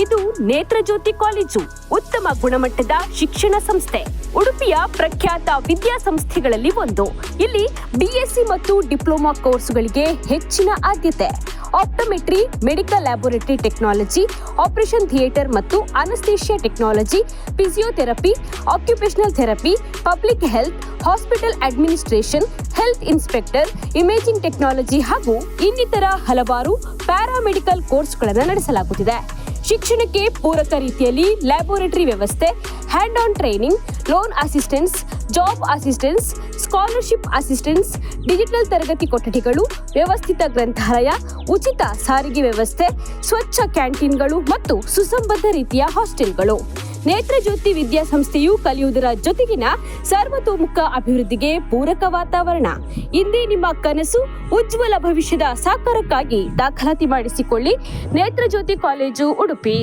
ಇದು ನೇತ್ರಜ್ಯೋತಿ ಕಾಲೇಜು, ಉತ್ತಮ ಗುಣಮಟ್ಟದ ಶಿಕ್ಷಣ ಸಂಸ್ಥೆ, ಉಡುಪಿಯ ಪ್ರಖ್ಯಾತ ವಿದ್ಯಾಸಂಸ್ಥೆಗಳಲ್ಲಿ ಒಂದು. ಇಲ್ಲಿ ಬಿಎಸ್ಸಿ ಮತ್ತು ಡಿಪ್ಲೊಮಾ ಕೋರ್ಸ್ಗಳಿಗೆ ಹೆಚ್ಚಿನ ಆದ್ಯತೆ. Optometry, medical laboratory technology, operation theatre ಮತ್ತು anaesthesia technology, physiotherapy, occupational therapy, public health, hospital administration, health inspector, imaging technology ಹಾಗೂ ಇನ್ನಿತರ ಹಲವಾರು ಪ್ಯಾರಾಮೆಡಿಕಲ್ ಕೋರ್ಸ್ಗಳನ್ನು ನಡೆಸಲಾಗುತ್ತಿದೆ. ಶಿಕ್ಷಣಕ್ಕೆ ಪೂರಕ ರೀತಿಯಲ್ಲಿ ಲ್ಯಾಬೋರೇಟರಿ ವ್ಯವಸ್ಥೆ, hand on training, loan assistance, job assistance, scholarship assistance, digital ತರಗತಿ ಕೊಠಡಿಗಳು, ವ್ಯವಸ್ಥಿತ ಗ್ರಂಥಾಲಯ, ಉಚಿತ ಸಾರಿಗೆ ವ್ಯವಸ್ಥೆ, ಸ್ವಚ್ಛ ಕ್ಯಾಂಟೀನ್ಗಳು ಮತ್ತು ಸುಸಂಬದ್ಧ ರೀತಿಯ ಹಾಸ್ಟೆಲ್ಗಳು. ನೇತ್ರಜ್ಯೋತಿ ವಿದ್ಯಾಸಂಸ್ಥೆಯು ಕಲಿಯುವುದರ ಜೊತೆಗಿನ ಸರ್ವತೋಮುಖ ಅಭಿವೃದ್ಧಿಗೆ ಪೂರಕ ವಾತಾವರಣ. ಇಂದೇ ನಿಮ್ಮ ಕನಸು, ಉಜ್ವಲ ಭವಿಷ್ಯದ ಸಾಕಾರಕ್ಕಾಗಿ ದಾಖಲಾತಿ ಮಾಡಿಸಿಕೊಳ್ಳಿ. ನೇತ್ರಜ್ಯೋತಿ ಕಾಲೇಜು, ಉಡುಪಿ.